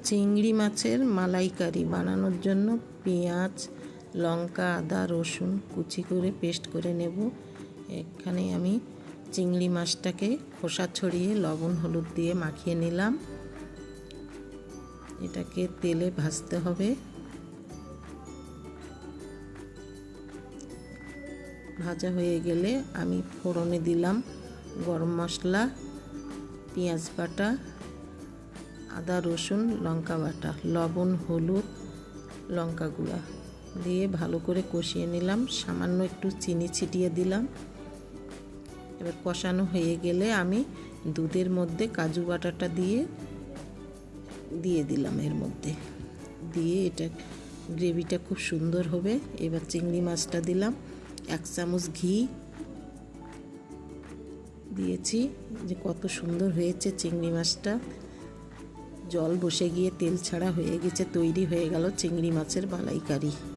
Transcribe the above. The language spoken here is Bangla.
চিংড়ি মাছের মালাইকারি বানানোর জন্য পেঁয়াজ, লঙ্কা, আদা, রসুন কুচি করে পেস্ট করে নেব। এখানে আমি চিংড়ি মাছটাকে খোসা ছড়িয়ে লবণ হলুদ দিয়ে মাখিয়ে নিলাম। এটাকে তেলে ভাজতে হবে। ভাজা হয়ে গেলে আমি ফোড়নে দিলাম গরম মশলা, পেঁয়াজ বাটা, আদা রসুন লঙ্কা বাটা, লবণ হলুদ লঙ্কা গুঁড়া দিয়ে ভালো করে কষিয়ে নিলাম। সামান্য একটু চিনি ছিটিয়ে দিলাম। এবার কষানো হয়ে গেলে আমি দুধের মধ্যে কাজু বাটাটা দিয়ে দিলাম। এর মধ্যে দিয়ে এটা গ্রেভিটা খুব সুন্দর হবে। এবার চিংড়ি মাছটা দিলাম, 1 চামচ ঘি দিয়েছি। যে কত সুন্দর হয়েছে চিংড়ি মাছটা, জল বসে গিয়ে তেল ছাড়া হয়ে গেছে। তৈরি হয়ে গেল চিংড়ি মাছের মালাইকারি।